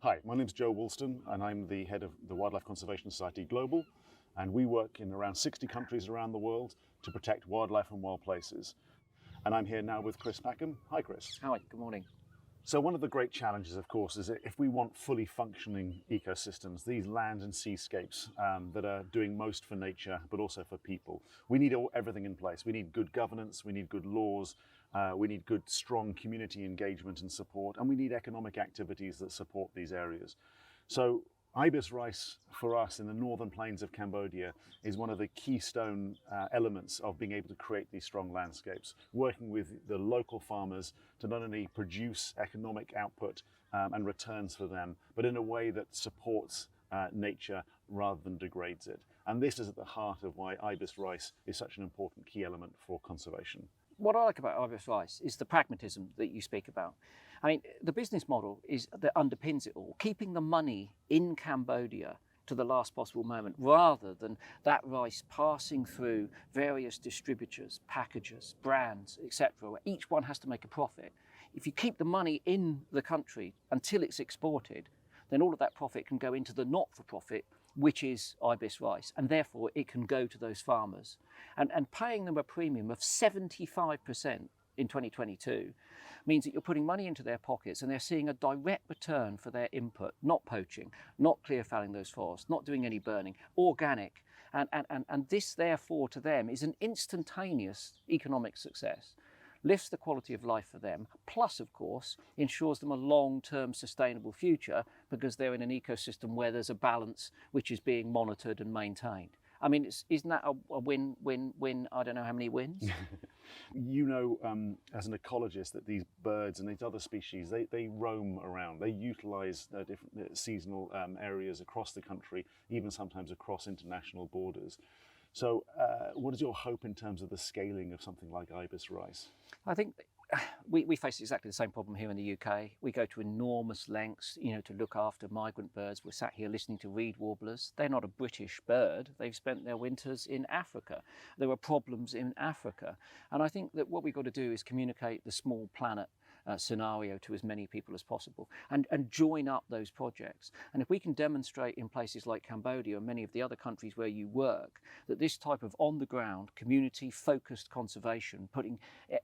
Hi, my name's Joe Walston and I'm the head of the Wildlife Conservation Society Global, and we work in around 60 countries around the world to protect wildlife and wild places. And I'm here now with Chris Packham. Hi Chris. Hi, good morning. So one of the great challenges, of course, is that if we want fully functioning ecosystems, these land and seascapes that are doing most for nature, but also for people, we need everything in place. We need good governance, we need good laws, we need good, strong community engagement and support, and we need economic activities that support these areas. So IBIS rice for us in the northern plains of Cambodia is one of the keystone elements of being able to create these strong landscapes, working with the local farmers to not only produce economic output and returns for them, but in a way that supports nature rather than degrades it. And this is at the heart of why IBIS rice is such an important key element for conservation. What I like about IBIS rice is the pragmatism that you speak about. I mean, the business model is that underpins it all, keeping the money in Cambodia to the last possible moment, rather than that rice passing through various distributors, packagers, brands, etc., where each one has to make a profit. If you keep the money in the country until it's exported, then all of that profit can go into the not-for-profit, which is IBIS rice, and therefore it can go to those farmers. And paying them a premium of 75% in 2022 means that you're putting money into their pockets and they're seeing a direct return for their input, not poaching, not clear felling those forests, not doing any burning, organic. And this, therefore, to them is an instantaneous economic success. Lifts the quality of life for them, plus, of course, ensures them a long-term sustainable future because they're in an ecosystem where there's a balance which is being monitored and maintained. I mean, isn't that a win, I don't know how many wins? You know, as an ecologist, that these birds and these other species, they roam around. They utilise different seasonal areas across the country, even sometimes across international borders. So what is your hope in terms of the scaling of something like IBIS rice? I think we face exactly the same problem here in the UK. We go to enormous lengths, to look after migrant birds. We're sat here listening to reed warblers. They're not a British bird. They've spent their winters in Africa. There are problems in Africa. And I think that what we've got to do is communicate the small planet scenario to as many people as possible and join up those projects. And if we can demonstrate in places like Cambodia and many of the other countries where you work that this type of on-the-ground community-focused conservation, putting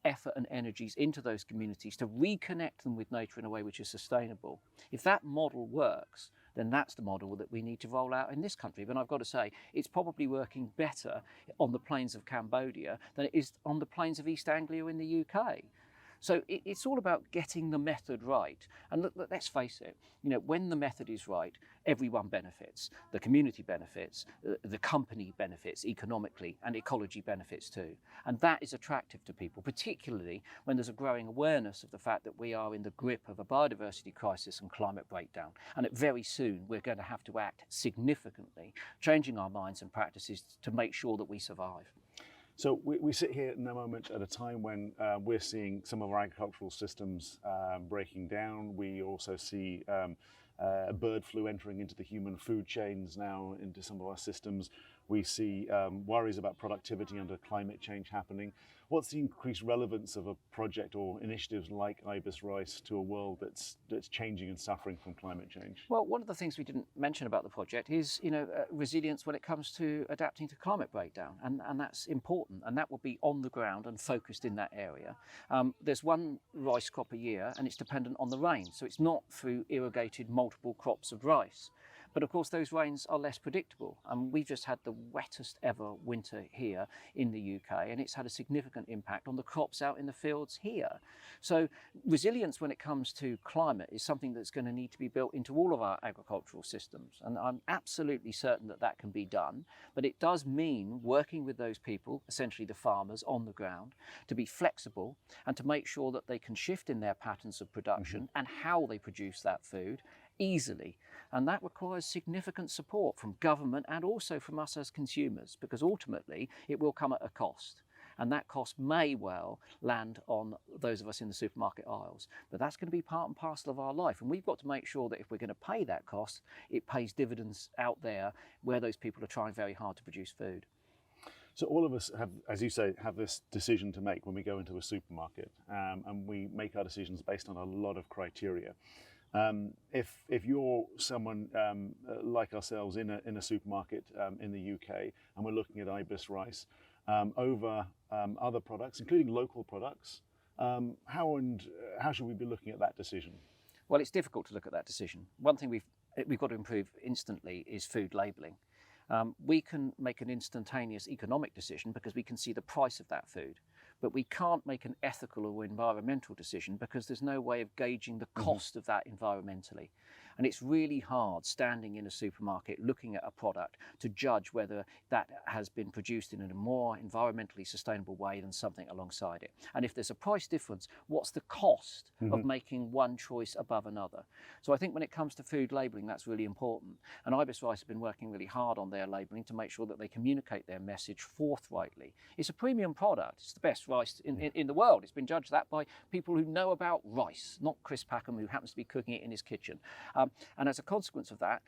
effort and energies into those communities to reconnect them with nature in a way which is sustainable, if that model works, then that's the model that we need to roll out in this country. But I've got to say, it's probably working better on the plains of Cambodia than it is on the plains of East Anglia in the UK. So it's all about getting the method right. And let's face it, when the method is right, everyone benefits. The community benefits, the company benefits economically, and ecology benefits too. And that is attractive to people, particularly when there's a growing awareness of the fact that we are in the grip of a biodiversity crisis and climate breakdown. And that very soon we're going to have to act significantly, changing our minds and practices to make sure that we survive. So we sit here in a moment at a time when we're seeing some of our agricultural systems breaking down. We also see bird flu entering into the human food chains now, into some of our systems. We see worries about productivity under climate change happening. What's the increased relevance of a project or initiatives like IBIS rice to a world that's changing and suffering from climate change? Well, one of the things we didn't mention about the project is, resilience when it comes to adapting to climate breakdown, and that's important, and that will be on the ground and focused in that area. There's one rice crop a year, and it's dependent on the rain, so it's not through irrigated multiple crops of rice. But of course those rains are less predictable, and we've just had the wettest ever winter here in the UK, and it's had a significant impact on the crops out in the fields here. So resilience when it comes to climate is something that's going to need to be built into all of our agricultural systems, and I'm absolutely certain that that can be done. But it does mean working with those people, essentially the farmers on the ground, to be flexible and to make sure that they can shift in their patterns of production and how they produce that food easily. And that requires significant support from government and also from us as consumers, because ultimately it will come at a cost. And that cost may well land on those of us in the supermarket aisles. But that's going to be part and parcel of our life. And we've got to make sure that if we're going to pay that cost, it pays dividends out there where those people are trying very hard to produce food. So all of us have, as you say, have this decision to make when we go into a supermarket, and we make our decisions based on a lot of criteria. If you're someone like ourselves in a supermarket in the UK, and we're looking at IBIS rice over other products, including local products, how should we be looking at that decision? Well, it's difficult to look at that decision. One thing we've got to improve instantly is food labelling. We can make an instantaneous economic decision because we can see the price of that food, but we can't make an ethical or environmental decision because there's no way of gauging the cost of that environmentally. And it's really hard standing in a supermarket looking at a product to judge whether that has been produced in a more environmentally sustainable way than something alongside it. And if there's a price difference, what's the cost of making one choice above another? So I think when it comes to food labelling, that's really important. And IBIS Rice have been working really hard on their labelling to make sure that they communicate their message forthrightly. It's a premium product. It's the best rice in the world. It's been judged that by people who know about rice, not Chris Packham, who happens to be cooking it in his kitchen. And as a consequence of that,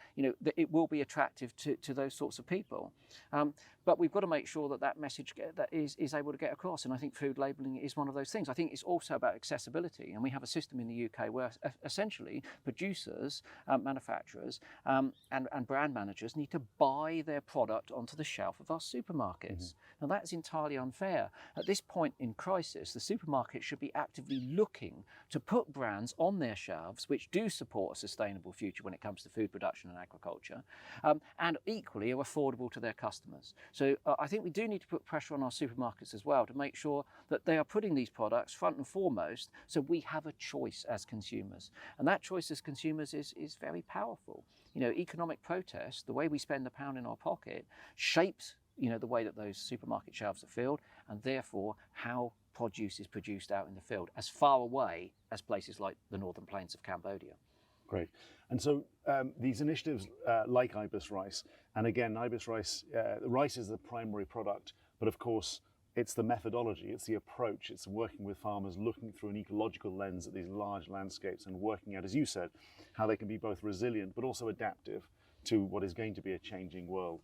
it will be attractive to those sorts of people. But we've got to make sure that that message is able to get across. And I think food labelling is one of those things. I think it's also about accessibility. And we have a system in the UK where essentially producers, manufacturers and brand managers need to buy their product onto the shelf of our supermarkets. Now that's entirely unfair. At this point in crisis, the supermarket should be actively looking to put brands on their shelves which do support a sustainable future when it comes to food production and agriculture, and equally are affordable to their customers. So I think we do need to put pressure on our supermarkets as well to make sure that they are putting these products front and foremost so we have a choice as consumers. And that choice as consumers is very powerful. Economic protest, the way we spend the pound in our pocket, shapes the way that those supermarket shelves are filled, and therefore how produce is produced out in the field, as far away as places like the northern plains of Cambodia. Great. And so these initiatives like IBIS Rice, and again, IBIS Rice, rice is the primary product, but of course, it's the methodology, it's the approach, it's working with farmers, looking through an ecological lens at these large landscapes and working out, as you said, how they can be both resilient but also adaptive to what is going to be a changing world.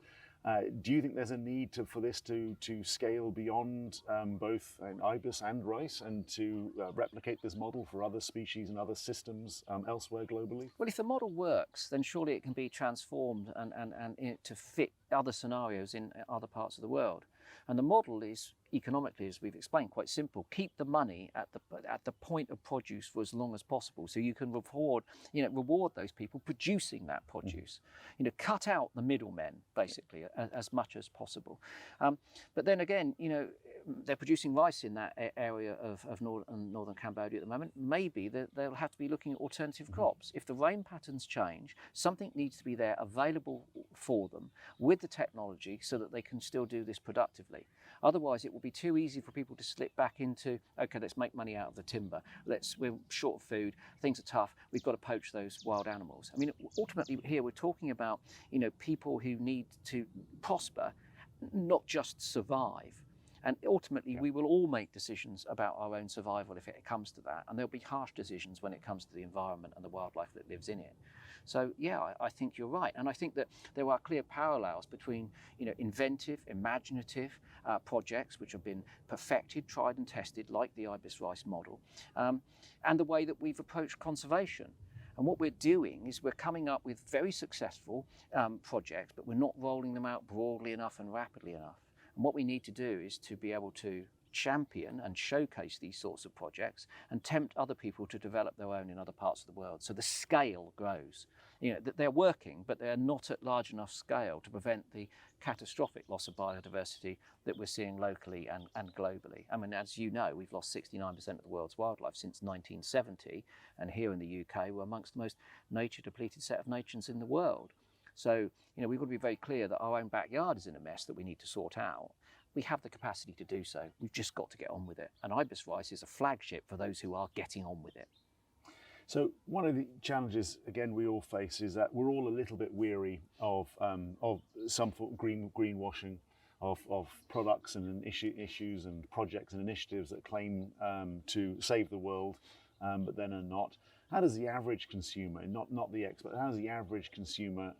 Do you think there's a need for this to scale beyond both IBIS and rice and to replicate this model for other species and other systems elsewhere globally? Well, if the model works, then surely it can be transformed and to fit other scenarios in other parts of the world. And the model is, economically, as we've explained, quite simple. Keep the money at the point of produce for as long as possible, so you can reward those people producing that produce. Cut out the middlemen, basically, as much as possible. But then again, they're producing rice in that area of northern Cambodia at the moment. Maybe they'll have to be looking at alternative crops. If the rain patterns change, something needs to be there available for them with the technology so that they can still do this productively. Otherwise, it will be too easy for people to slip back into, okay, let's make money out of the timber. We're short of food, things are tough, we've got to poach those wild animals. I mean, ultimately here we're talking about, people who need to prosper, not just survive. And ultimately, we will all make decisions about our own survival if it comes to that. And there'll be harsh decisions when it comes to the environment and the wildlife that lives in it. So, yeah, I think you're right. And I think that there are clear parallels between, inventive, imaginative projects which have been perfected, tried and tested, like the IBIS Rice model, and the way that we've approached conservation. And what we're doing is we're coming up with very successful projects, but we're not rolling them out broadly enough and rapidly enough. And what we need to do is to be able to champion and showcase these sorts of projects and tempt other people to develop their own in other parts of the world. So the scale grows. That they're working, but they're not at large enough scale to prevent the catastrophic loss of biodiversity that we're seeing locally and globally. I mean, as you know, we've lost 69% of the world's wildlife since 1970. And here in the UK, we're amongst the most nature depleted set of nations in the world. So, we've got to be very clear that our own backyard is in a mess that we need to sort out. We have the capacity to do so. We've just got to get on with it. And IBIS Rice is a flagship for those who are getting on with it. So one of the challenges, again, we all face is that we're all a little bit weary of some sort of greenwashing of products and issues and projects and initiatives that claim to save the world, but then are not. How does the average consumer, not the expert, how does the average consumer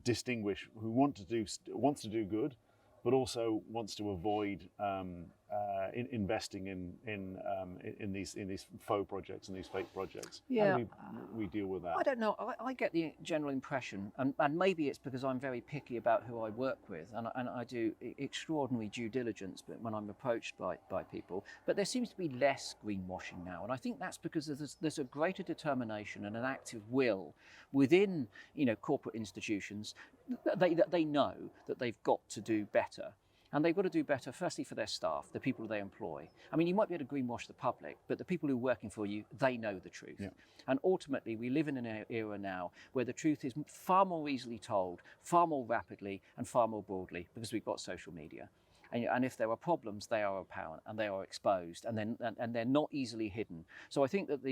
distinguish who wants to do good, but also wants to avoid investing in these faux projects and these fake projects? Yeah. How do we deal with that? I don't know. I get the general impression, and maybe it's because I'm very picky about who I work with, and I do extraordinary due diligence when I'm approached by people. But there seems to be less greenwashing now, and I think that's because there's a greater determination and an active will within corporate institutions. They know that they've got to do better. And they've got to do better, firstly, for their staff, the people they employ. I mean, you might be able to greenwash the public, but the people who are working for you, they know the truth. Yeah. And ultimately, we live in an era now where the truth is far more easily told, far more rapidly, and far more broadly, because we've got social media. And if there are problems, they are apparent and they are exposed, and they're not easily hidden. So I think that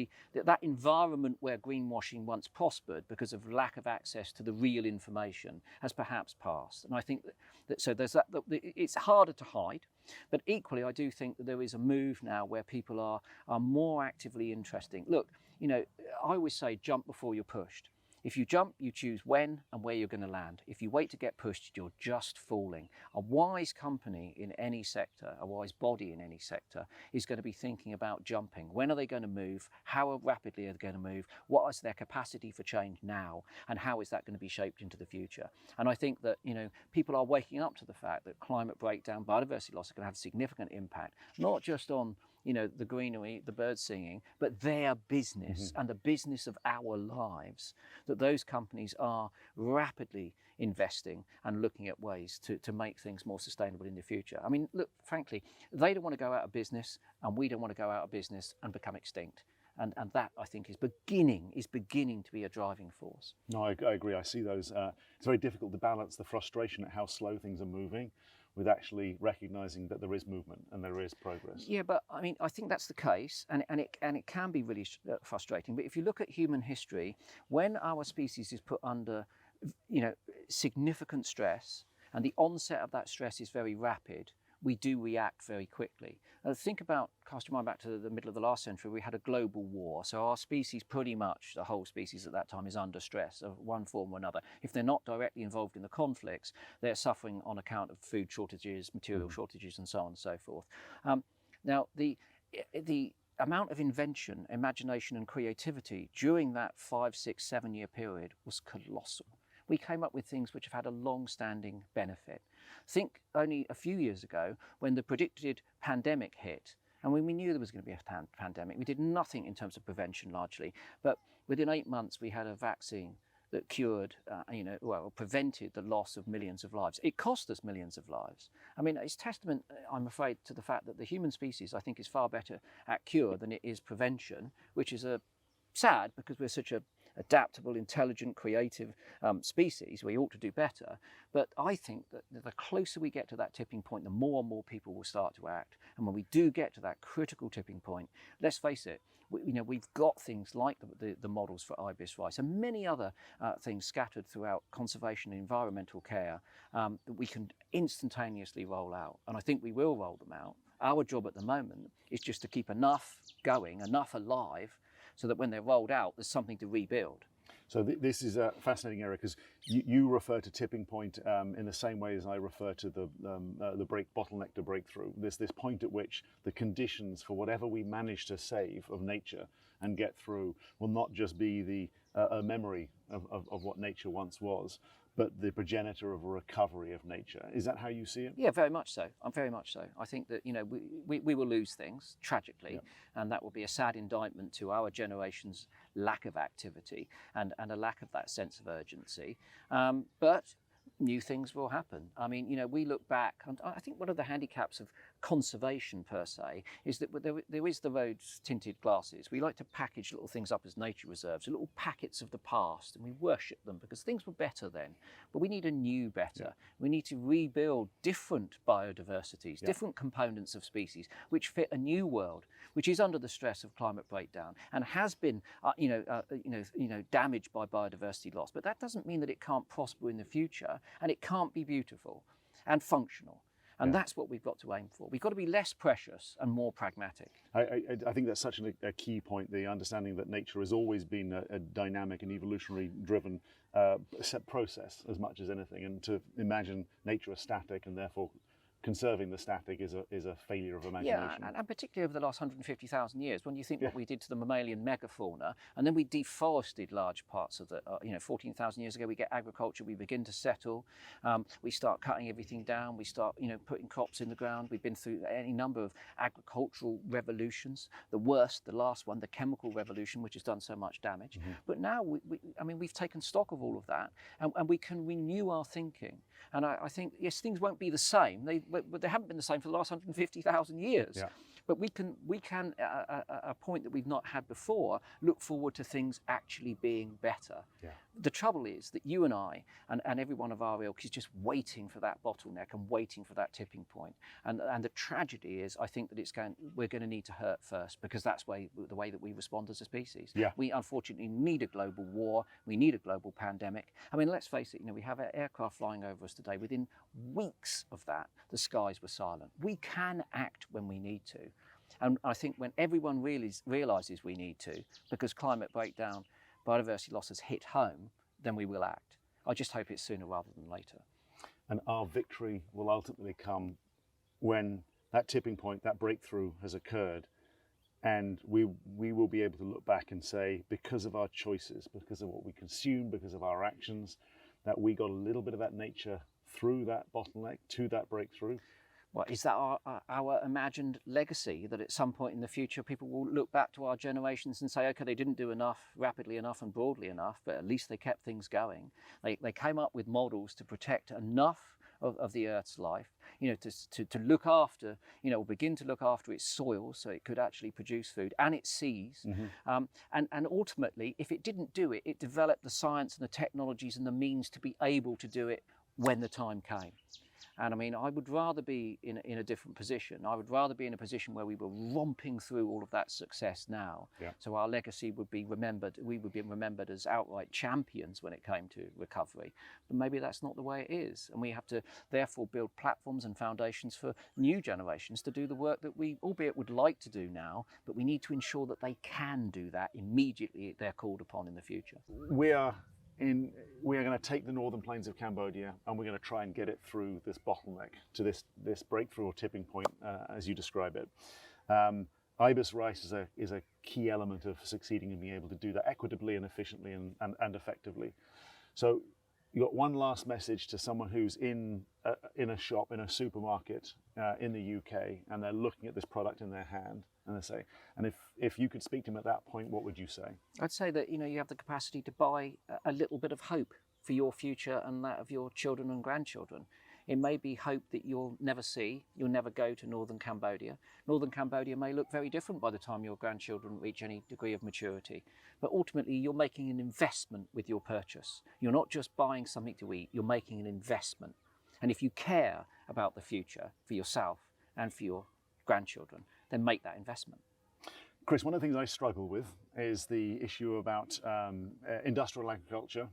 that environment where greenwashing once prospered because of lack of access to the real information has perhaps passed. And I think that so there's that. It's harder to hide, but equally I do think that there is a move now where people are more actively interested. Look, I always say jump before you're pushed. If you jump, you choose when and where you're going to land. If you wait to get pushed, you're just falling. A wise company in any sector, a wise body in any sector, is going to be thinking about jumping. When are they going to move? How rapidly are they going to move? What is their capacity for change now? And how is that going to be shaped into the future? And I think that, people are waking up to the fact that climate breakdown, biodiversity loss are going to have a significant impact, not just on the greenery, the birds singing, but their business and the business of our lives, that those companies are rapidly investing and looking at ways to make things more sustainable in the future. I mean, look, frankly, they don't want to go out of business and we don't want to go out of business and become extinct. And that, I think, is beginning to be a driving force. No, I agree. I see those. It's very difficult to balance the frustration at how slow things are moving with actually recognising that there is movement and there is progress. Yeah, but I mean, I think that's the case, and it can be really frustrating. But if you look at human history, when our species is put under, significant stress, and the onset of that stress is very rapid, we do react very quickly. Cast your mind back to the middle of the last century, we had a global war. So our species, pretty much the whole species at that time, is under stress of one form or another. If they're not directly involved in the conflicts, they're suffering on account of food shortages, material shortages, and so on and so forth. Now, the amount of invention, imagination, and creativity during that 5, 6, 7 year period was colossal. We came up with things which have had a long-standing benefit. Think only a few years ago when the predicted pandemic hit, and when we knew there was going to be a pandemic, we did nothing in terms of prevention largely, but within 8 months we had a vaccine that cured, prevented the loss of millions of lives. It cost us millions of lives. I mean, it's testament, I'm afraid, to the fact that the human species, I think, is far better at cure than it is prevention, which is sad because we're such a adaptable, intelligent, creative species. We ought to do better. But I think that the closer we get to that tipping point, the more and more people will start to act. And when we do get to that critical tipping point, let's face it, we've got things like the models for IBIS Rice and many other things scattered throughout conservation and environmental care that we can instantaneously roll out. And I think we will roll them out. Our job at the moment is just to keep enough going, enough alive, so that when they're rolled out, there's something to rebuild. So this is a fascinating area because you refer to tipping point in the same way as I refer to the bottleneck to breakthrough. This point at which the conditions for whatever we manage to save of nature and get through will not just be a memory of what nature once was, but the progenitor of a recovery of nature. Is that how you see it? Yeah, very much so. Very much so. I think that we will lose things tragically, and that will be a sad indictment to our generation's lack of activity and a lack of that sense of urgency. But new things will happen. I mean, we look back, and I think one of the handicaps of conservation per se is that there is the road's tinted glasses. We like to package little things up as nature reserves, little packets of the past, and we worship them because things were better then. But we need a new better. Yeah. We need to rebuild different biodiversities, different components of species which fit a new world, which is under the stress of climate breakdown and has been, damaged by biodiversity loss. But that doesn't mean that it can't prosper in the future, and it can't be beautiful and functional. And that's what we've got to aim for. We've got to be less precious and more pragmatic. I think that's such a key point, the understanding that nature has always been a dynamic and evolutionary driven process as much as anything. And to imagine nature as static and therefore conserving the static is a failure of imagination. Yeah, and particularly over the last 150,000 years, when you think what we did to the mammalian megafauna, and then we deforested large parts of the, 14,000 years ago, we get agriculture, we begin to settle, we start cutting everything down, we start, putting crops in the ground. We've been through any number of agricultural revolutions, the worst, the last one, the chemical revolution, which has done so much damage. But now, we've taken stock of all of that, and we can renew our thinking. And I think, yes, things won't be the same. They haven't been the same for the last 150,000 years. Yeah. But we can, at a point that we've not had before, look forward to things actually being better. Yeah. The trouble is that you and I and everyone of our ilk is just waiting for that bottleneck and waiting for that tipping point. And the tragedy is, I think that we're going to need to hurt first, because that's the way that we respond as a species. Yeah. We unfortunately need a global war. We need a global pandemic. I mean, let's face it. We have aircraft flying over us today. Within weeks of that, the skies were silent. We can act when we need to. And I think when everyone realises we need to, because climate breakdown, biodiversity loss has hit home, then we will act. I just hope it's sooner rather than later. And our victory will ultimately come when that tipping point, that breakthrough has occurred, and we will be able to look back and say, because of our choices, because of what we consume, because of our actions, that we got a little bit of that nature through that bottleneck to that breakthrough. Well, is that our imagined legacy, that at some point in the future people will look back to our generations and say, okay, they didn't do enough, rapidly enough and broadly enough, but at least they kept things going. They came up with models to protect enough of the Earth's life, to look after, begin to look after its soil so it could actually produce food, and its seas. And ultimately, if it didn't do it, it developed the science and the technologies and the means to be able to do it when the time came. And I mean, I would rather be in a different position. I would rather be in a position where we were romping through all of that success now. Yeah. So our legacy would be remembered. We would be remembered as outright champions when it came to recovery. But maybe that's not the way it is. And we have to therefore build platforms and foundations for new generations to do the work that we, albeit would like to do now, but we need to ensure that they can do that immediately if they're called upon in the future. We are going to take the northern plains of Cambodia, and we're going to try and get it through this bottleneck to this breakthrough or tipping point, as you describe it. IBIS rice is a key element of succeeding in being able to do that equitably and efficiently and effectively. So you got one last message to someone who's in a shop, in a supermarket in the UK, and they're looking at this product in their hand, and they say, and if you could speak to them at that point, what would you say? I'd say that you have the capacity to buy a little bit of hope for your future and that of your children and grandchildren. It may be hope that you'll never see, you'll never go to northern Cambodia. Northern Cambodia may look very different by the time your grandchildren reach any degree of maturity. But ultimately, you're making an investment with your purchase. You're not just buying something to eat, you're making an investment. And if you care about the future for yourself and for your grandchildren, then make that investment. Chris, one of the things I struggle with is the issue about industrial agriculture,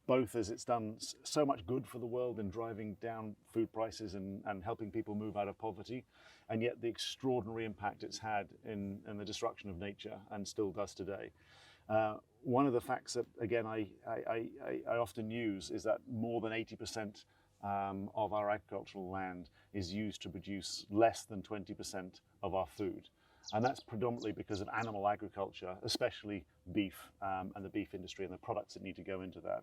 both as it's done so much good for the world in driving down food prices and helping people move out of poverty, and yet the extraordinary impact it's had in the destruction of nature and still does today. One of the facts that, again, I often use is that more than 80% of our agricultural land is used to produce less than 20% of our food. And that's predominantly because of animal agriculture, especially beef and the beef industry and the products that need to go into that.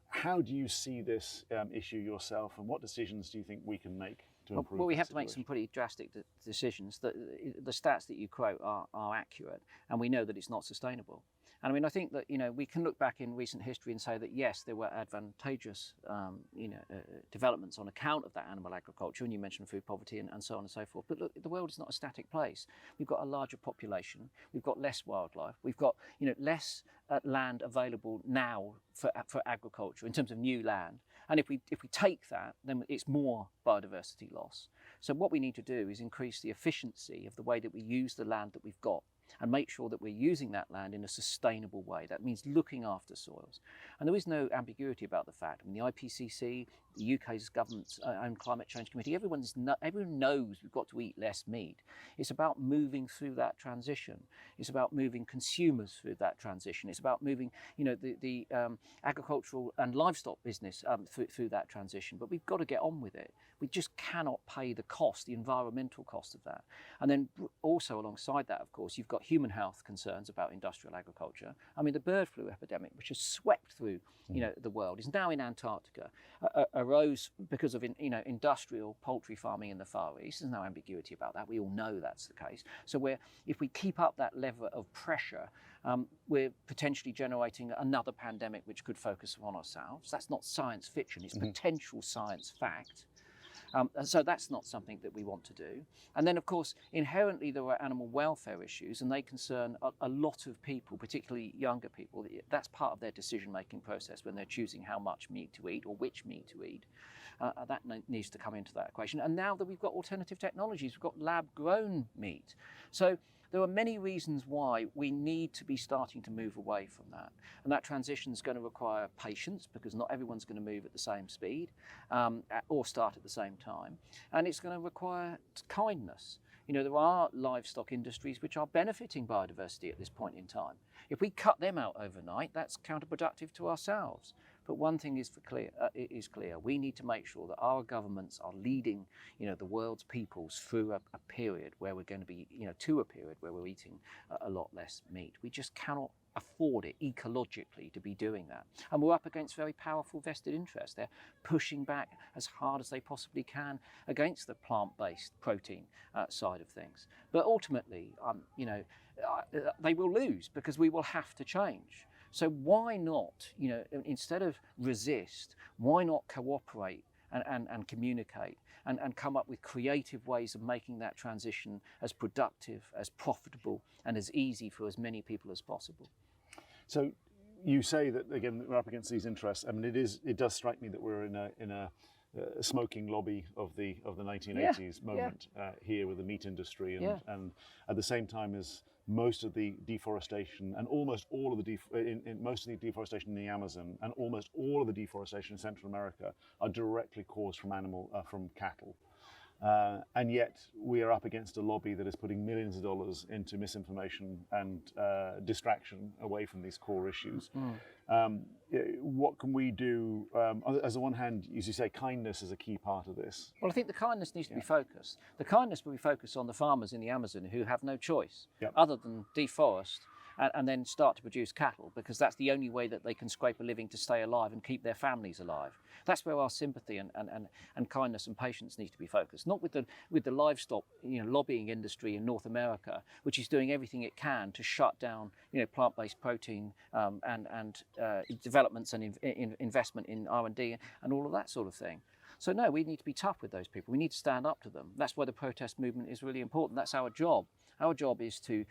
How do you see this issue yourself, and what decisions do you think we can make to improve? Well, we have to make some pretty drastic decisions. The stats that you quote are accurate, and we know that it's not sustainable. And I mean, I think that we can look back in recent history and say that yes, there were advantageous developments on account of that animal agriculture, and you mentioned food poverty and so on and so forth. But look, the world is not a static place. We've got a larger population, we've got less wildlife, we've got less land available now for agriculture in terms of new land. And if we take that, then it's more biodiversity loss. So what we need to do is increase the efficiency of the way that we use the land that we've got, and make sure that we're using that land in a sustainable way. That means looking after soils. And there is no ambiguity about the fact. I mean, the IPCC, the UK's government's own climate change committee, everyone knows we've got to eat less meat. It's about moving through that transition. It's about moving consumers through that transition. It's about moving, the agricultural and livestock business through that transition. But we've got to get on with it. We just cannot pay the cost, the environmental cost of that. And then also alongside that, of course, you've got human health concerns about industrial agriculture. I mean, the bird flu epidemic, which has swept through, the world, is now in Antarctica, arose because of, industrial poultry farming in the Far East. There's no ambiguity about that. We all know that's the case. So if we keep up that level of pressure, we're potentially generating another pandemic which could focus on ourselves. That's not science fiction, it's potential science fact. So that's not something that we want to do. And then, of course, inherently there are animal welfare issues, and they concern a lot of people, particularly younger people. That's part of their decision-making process when they're choosing how much meat to eat or which meat to eat. That needs to come into that equation. And now that we've got alternative technologies, we've got lab-grown meat. So there are many reasons why we need to be starting to move away from that. And that transition is going to require patience, because not everyone's going to move at the same speed or start at the same time. And it's going to require kindness. There are livestock industries which are benefiting biodiversity at this point in time. If we cut them out overnight, that's counterproductive to ourselves. But one thing is clear. We need to make sure that our governments are leading, the world's peoples through a period where we're going to be, to a period where we're eating a lot less meat. We just cannot afford it ecologically to be doing that. And we're up against very powerful vested interests. They're pushing back as hard as they possibly can against the plant-based protein side of things. But ultimately, they will lose, because we will have to change. So why not, instead of resist, why not cooperate and communicate and come up with creative ways of making that transition as productive, as profitable, and as easy for as many people as possible? So you say that, again, we're up against these interests. I mean, it does strike me that we're in a smoking lobby of the 1980s moment here with the meat industry, and at the same time as most of the deforestation and almost all of the deforestation in the Amazon and almost all of the deforestation in Central America are directly caused from cattle. And yet we are up against a lobby that is putting millions of dollars into misinformation and distraction away from these core issues. What can we do? As on one hand, as you say, kindness is a key part of this. Well, I think the kindness needs to be focused. The kindness will be focused on the farmers in the Amazon who have no choice other than deforest and then start to produce cattle, because that's the only way that they can scrape a living to stay alive and keep their families alive. That's where our sympathy and kindness and patience needs to be focused, not with the livestock lobbying industry in North America, which is doing everything it can to shut down plant-based protein and developments and investment in R&D and all of that sort of thing. So no, we need to be tough with those people. We need to stand up to them. That's why the protest movement is really important. That's our job. Our job is to,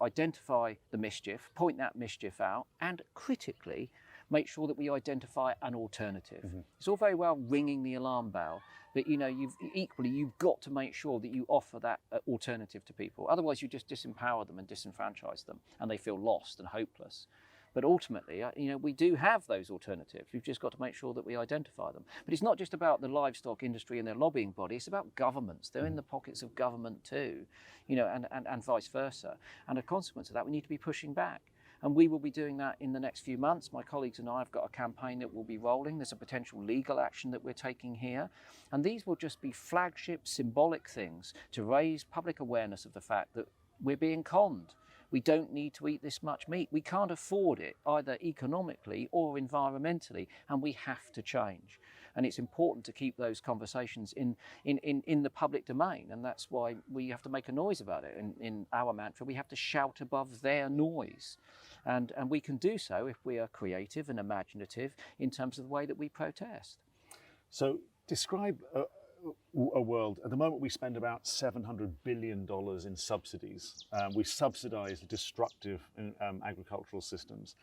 identify the mischief, point that mischief out, and critically make sure that we identify an alternative. It's all very well ringing the alarm bell, but you've got to make sure that you offer that alternative to people. Otherwise, you just disempower them and disenfranchise them, and they feel lost and hopeless. But ultimately, we do have those alternatives. We've just got to make sure that we identify them. But it's not just about the livestock industry and their lobbying body. It's about governments. They're in the pockets of government too, and vice versa. And a consequence of that, we need to be pushing back. And we will be doing that in the next few months. My colleagues and I have got a campaign that will be rolling. There's a potential legal action that we're taking here. And these will just be flagship, symbolic things to raise public awareness of the fact that we're being conned. We don't need to eat this much meat. We can't afford it, either economically or environmentally, and we have to change. And it's important to keep those conversations in the public domain, and that's why we have to make a noise about it. In our mantra, we have to shout above their noise. And we can do so if we are creative and imaginative in terms of the way that we protest. So describe a world. At the moment, we spend about $700 billion in subsidies. We subsidize destructive agricultural systems.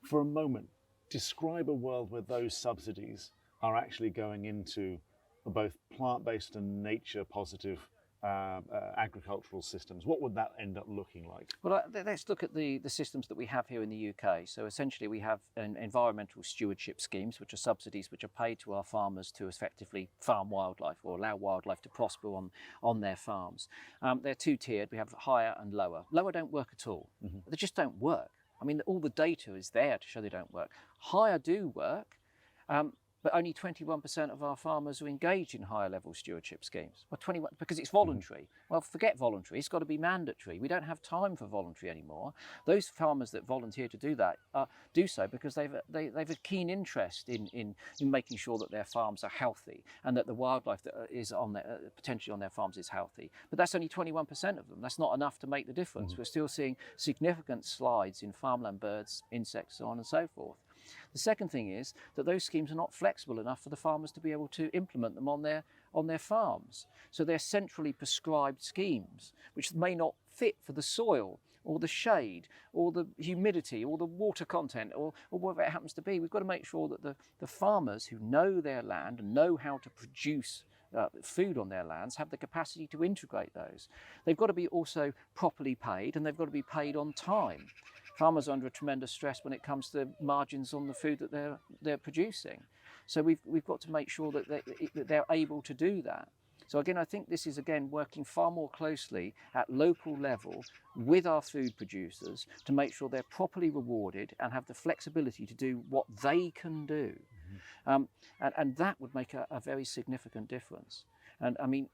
For a moment, describe a world where those subsidies are actually going into both plant-based and nature-positive agricultural systems, what would that end up looking like? Well, let's look at the systems that we have here in the UK. So essentially we have environmental stewardship schemes, which are subsidies which are paid to our farmers to effectively farm wildlife or allow wildlife to prosper on their farms. They're two-tiered. We have higher and lower. Lower don't work at all. Mm-hmm. They just don't work. I mean, all the data is there to show they don't work. Higher do work. But only 21% of our farmers are engaged in higher level stewardship schemes. Well, 21 because it's voluntary. Well, forget voluntary, it's got to be mandatory. We don't have time for voluntary anymore. Those farmers that volunteer to do that do so because they've a keen interest in making sure that their farms are healthy and that the wildlife that is on their, potentially on their farms is healthy. But that's only 21% of them. That's not enough to make the difference. We're still seeing significant slides in farmland birds, insects, so on and so forth. The second thing is that those schemes are not flexible enough for the farmers to be able to implement them on their farms. So they're centrally prescribed schemes, which may not fit for the soil or the shade or the humidity or the water content or whatever it happens to be. We've got to make sure that the farmers who know their land and know how to produce food on their lands have the capacity to integrate those. They've got to be also properly paid, and they've got to be paid on time. Farmers are under a tremendous stress when it comes to margins on the food that they're producing. So we've got to make sure that they're able to do that. So again, I think this is again working far more closely at local level with our food producers to make sure they're properly rewarded and have the flexibility to do what they can do. Mm-hmm. And that would make a very significant difference. And I mean,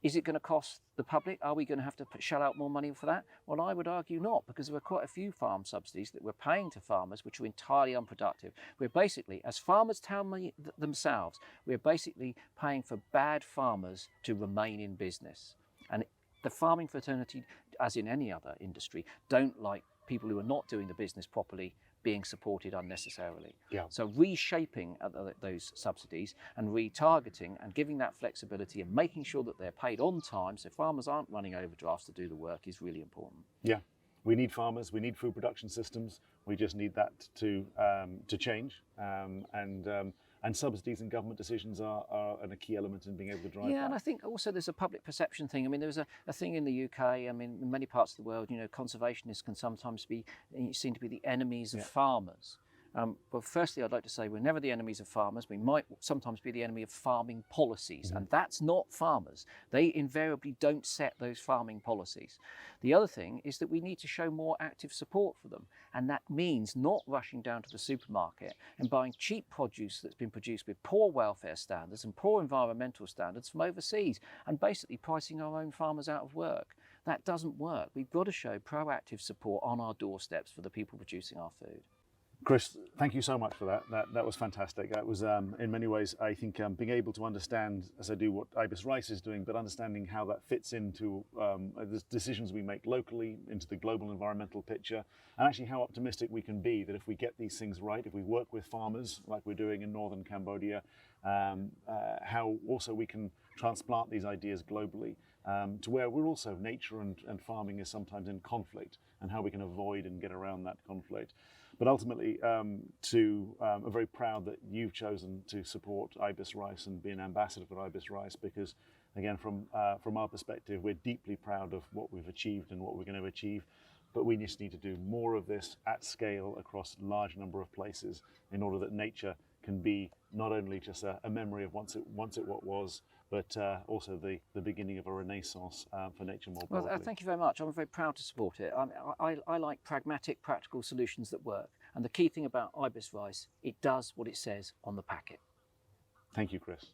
is it going to cost the public? Are we going to have to shell out more money for that? Well, I would argue not, because there are quite a few farm subsidies that we're paying to farmers which are entirely unproductive. We're basically, as farmers tell me themselves, we're basically paying for bad farmers to remain in business. And the farming fraternity, as in any other industry, don't like people who are not doing the business properly being supported unnecessarily. Yeah. So reshaping those subsidies and retargeting and giving that flexibility and making sure that they're paid on time so farmers aren't running overdrafts to do the work is really important. Yeah, we need farmers, we need food production systems, we just need that to change, and subsidies and government decisions are a key element in being able to drive that. Yeah, and I think also there's a public perception thing. I mean, there's a thing in the UK, I mean, in many parts of the world, you know, conservationists can sometimes be seen to be the enemies of farmers. But firstly, I'd like to say we're never the enemies of farmers. We might sometimes be the enemy of farming policies, and that's not farmers. They invariably don't set those farming policies. The other thing is that we need to show more active support for them, and that means not rushing down to the supermarket and buying cheap produce that's been produced with poor welfare standards and poor environmental standards from overseas, and basically pricing our own farmers out of work. That doesn't work. We've got to show proactive support on our doorsteps for the people producing our food. Chris, thank you so much for that. That was fantastic. That was, in many ways, I think, being able to understand, as I do, what IBIS Rice is doing, but understanding how that fits into the decisions we make locally, into the global environmental picture, and actually how optimistic we can be that if we get these things right, if we work with farmers like we're doing in northern Cambodia, how also we can transplant these ideas globally to where we're also, nature and farming is sometimes in conflict, and how we can avoid and get around that conflict. But ultimately, I'm very proud that you've chosen to support IBIS Rice and be an ambassador for IBIS Rice, because, again, from our perspective, we're deeply proud of what we've achieved and what we're going to achieve. But we just need to do more of this at scale across a large number of places in order that nature can be not only just a memory of once it what was, but also the beginning of a renaissance for nature more broadly. Well, thank you very much. I'm very proud to support it. I like pragmatic, practical solutions that work. And the key thing about IBIS Rice, it does what it says on the packet. Thank you, Chris.